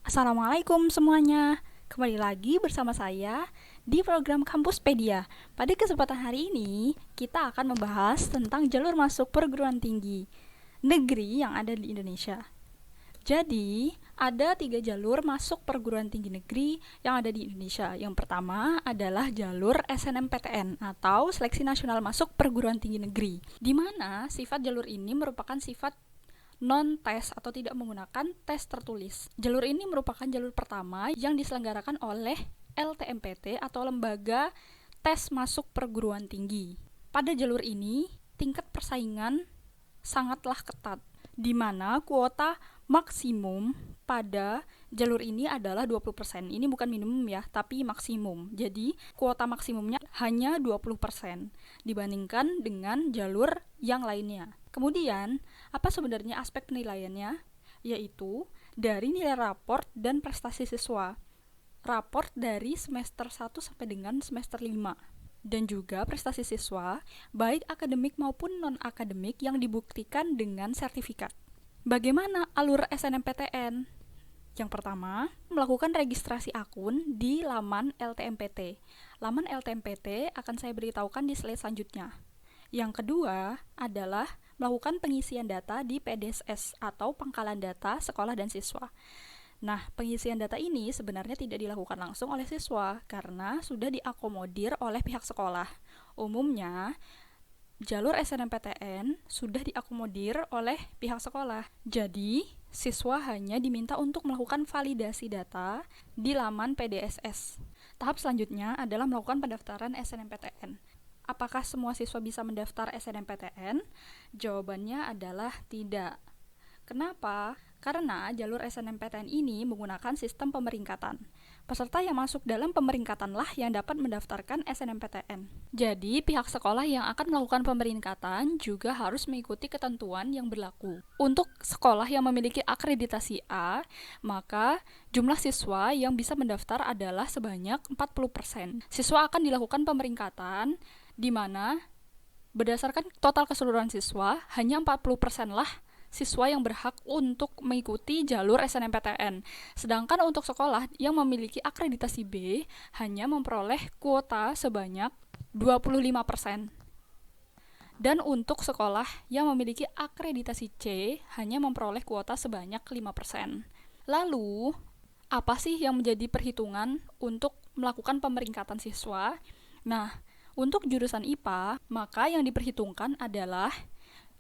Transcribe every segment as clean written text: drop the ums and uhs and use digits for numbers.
Assalamualaikum semuanya. Kembali lagi bersama saya di program Kampuspedia. Pada kesempatan hari ini, kita akan membahas tentang jalur masuk perguruan tinggi negeri yang ada di Indonesia. Jadi, ada 3 jalur masuk perguruan tinggi negeri yang ada di Indonesia. Yang pertama adalah jalur SNMPTN atau Seleksi Nasional Masuk Perguruan Tinggi Negeri, di mana sifat jalur ini merupakan sifat non-tes atau tidak menggunakan tes tertulis. Jalur ini merupakan jalur pertama yang diselenggarakan oleh LTMPT atau Lembaga Tes Masuk Perguruan Tinggi. Pada jalur ini, tingkat persaingan sangatlah ketat, di mana kuota maksimum pada jalur ini adalah 20%. Ini bukan minimum ya, tapi maksimum. Jadi, kuota maksimumnya hanya 20% dibandingkan dengan jalur yang lainnya. Kemudian, apa sebenarnya aspek penilaiannya? Yaitu dari nilai raport dan prestasi siswa. Raport dari semester 1 sampai dengan semester 5. Dan juga prestasi siswa, baik akademik maupun non-akademik yang dibuktikan dengan sertifikat. Bagaimana alur SNMPTN? Yang pertama, melakukan registrasi akun di laman LTMPT. Laman LTMPT akan saya beritahukan di slide selanjutnya. Yang kedua adalah melakukan pengisian data di PDSS atau Pangkalan Data Sekolah dan Siswa. Nah, pengisian data ini sebenarnya tidak dilakukan langsung oleh siswa karena sudah diakomodir oleh pihak sekolah. Umumnya, jalur SNMPTN sudah diakomodir oleh pihak sekolah. Jadi, siswa hanya diminta untuk melakukan validasi data di laman PDSS. Tahap selanjutnya adalah melakukan pendaftaran SNMPTN. Apakah semua siswa bisa mendaftar SNMPTN? Jawabannya adalah tidak. Kenapa? Karena jalur SNMPTN ini menggunakan sistem pemeringkatan. Peserta yang masuk dalam pemeringkatanlah yang dapat mendaftarkan SNMPTN. Jadi, pihak sekolah yang akan melakukan pemeringkatan juga harus mengikuti ketentuan yang berlaku. Untuk sekolah yang memiliki akreditasi A, maka jumlah siswa yang bisa mendaftar adalah sebanyak 40%. Siswa akan dilakukan pemeringkatan di mana berdasarkan total keseluruhan siswa, hanya 40% lah siswa yang berhak untuk mengikuti jalur SNMPTN. Sedangkan untuk sekolah yang memiliki akreditasi B hanya memperoleh kuota sebanyak 25%. Dan untuk sekolah yang memiliki akreditasi C hanya memperoleh kuota sebanyak 5%. Lalu, apa sih yang menjadi perhitungan untuk melakukan pemeringkatan siswa? Nah, untuk jurusan IPA, maka yang diperhitungkan adalah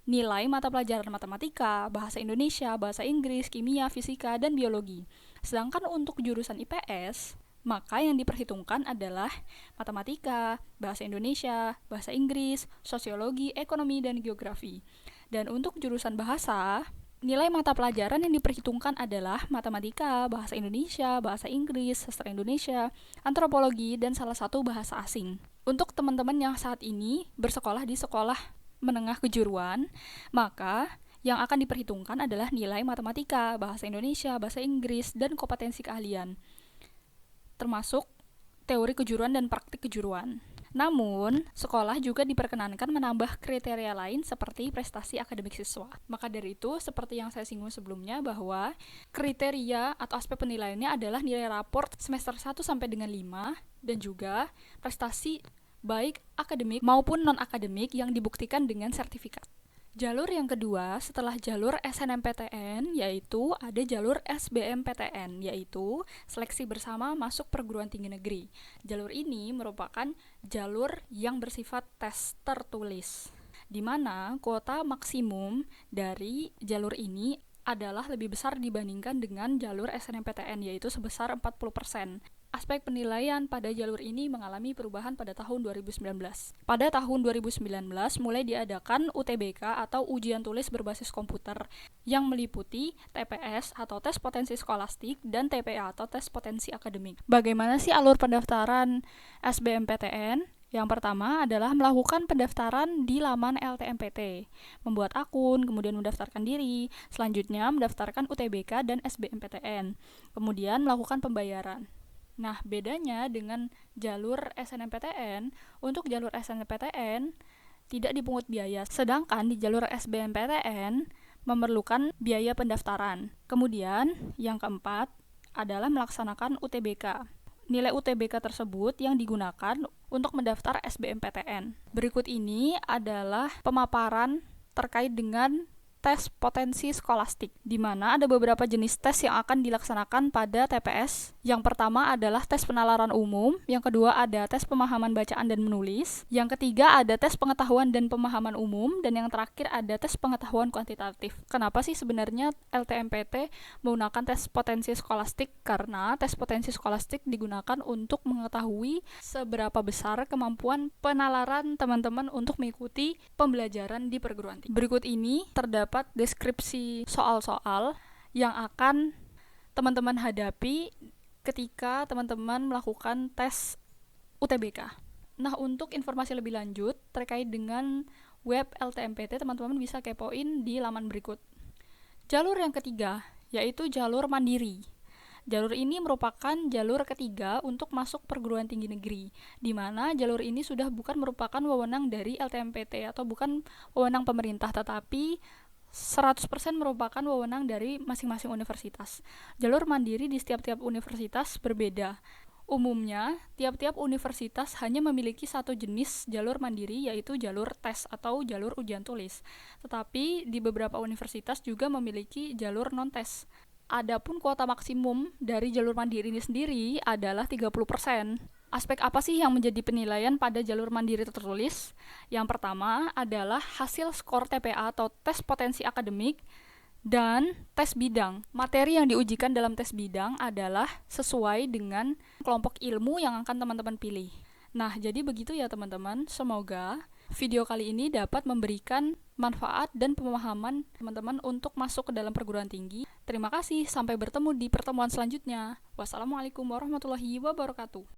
nilai mata pelajaran matematika, bahasa Indonesia, bahasa Inggris, kimia, fisika, dan biologi. Sedangkan untuk jurusan IPS, maka yang diperhitungkan adalah matematika, bahasa Indonesia, bahasa Inggris, sosiologi, ekonomi, dan geografi. Dan untuk jurusan bahasa, nilai mata pelajaran yang diperhitungkan adalah matematika, bahasa Indonesia, bahasa Inggris, sastra Indonesia, antropologi, dan salah satu bahasa asing. Untuk teman-teman yang saat ini bersekolah di sekolah menengah kejuruan, maka yang akan diperhitungkan adalah nilai matematika, bahasa Indonesia, bahasa Inggris, dan kompetensi keahlian, termasuk teori kejuruan dan praktik kejuruan. Namun, sekolah juga diperkenankan menambah kriteria lain seperti prestasi akademik siswa. Maka dari itu, seperti yang saya singgung sebelumnya bahwa kriteria atau aspek penilaiannya adalah nilai raport semester 1 sampai dengan 5 dan juga prestasi baik akademik maupun non-akademik yang dibuktikan dengan sertifikat. Jalur yang kedua setelah jalur SNMPTN yaitu ada jalur SBMPTN, yaitu Seleksi Bersama Masuk Perguruan Tinggi Negeri. Jalur ini merupakan jalur yang bersifat tes tertulis, di mana kuota maksimum dari jalur ini adalah lebih besar dibandingkan dengan jalur SNMPTN, yaitu sebesar 40%. Aspek penilaian pada jalur ini mengalami perubahan pada tahun 2019. Pada tahun 2019 mulai diadakan UTBK atau ujian tulis berbasis komputer yang meliputi TPS atau tes potensi skolastik dan TPA atau tes potensi akademik. Bagaimana sih alur pendaftaran SBMPTN? Yang pertama adalah melakukan pendaftaran di laman LTMPT, membuat akun, kemudian mendaftarkan diri, selanjutnya mendaftarkan UTBK dan SBMPTN, kemudian melakukan pembayaran. Nah, bedanya dengan jalur SNMPTN, untuk jalur SNMPTN tidak dipungut biaya, sedangkan di jalur SBMPTN memerlukan biaya pendaftaran. Kemudian, yang keempat adalah melaksanakan UTBK. Nilai UTBK tersebut yang digunakan untuk mendaftar SBMPTN. Berikut ini adalah pemaparan terkait dengan tes potensi skolastik, di mana ada beberapa jenis tes yang akan dilaksanakan pada TPS. Yang pertama adalah tes penalaran umum, yang kedua ada tes pemahaman bacaan dan menulis, yang ketiga ada tes pengetahuan dan pemahaman umum, dan yang terakhir ada tes pengetahuan kuantitatif. Kenapa sih sebenarnya LTMPT menggunakan tes potensi skolastik? Karena tes potensi skolastik digunakan untuk mengetahui seberapa besar kemampuan penalaran teman-teman untuk mengikuti pembelajaran di perguruan tinggi. Berikut ini terdapat deskripsi soal-soal yang akan teman-teman hadapi ketika teman-teman melakukan tes UTBK. Nah, untuk informasi lebih lanjut terkait dengan web LTMPT, teman-teman bisa kepoin di laman berikut. Jalur yang ketiga, yaitu jalur mandiri. Jalur ini merupakan jalur ketiga untuk masuk perguruan tinggi negeri, di mana jalur ini sudah bukan merupakan wewenang dari LTMPT atau bukan wewenang pemerintah, tetapi 100% merupakan wewenang dari masing-masing universitas. Jalur mandiri di setiap-tiap universitas berbeda. Umumnya, tiap-tiap universitas hanya memiliki satu jenis jalur mandiri, yaitu jalur tes atau jalur ujian tulis. Tetapi di beberapa universitas juga memiliki jalur non-tes. Adapun kuota maksimum dari jalur mandiri ini sendiri adalah 30%. Aspek apa sih yang menjadi penilaian pada jalur mandiri tertulis? Yang pertama adalah hasil skor TPA atau tes potensi akademik dan tes bidang. Materi yang diujikan dalam tes bidang adalah sesuai dengan kelompok ilmu yang akan teman-teman pilih. Nah, jadi begitu ya teman-teman. Semoga video kali ini dapat memberikan manfaat dan pemahaman teman-teman untuk masuk ke dalam perguruan tinggi. Terima kasih, sampai bertemu di pertemuan selanjutnya. Wassalamualaikum warahmatullahi wabarakatuh.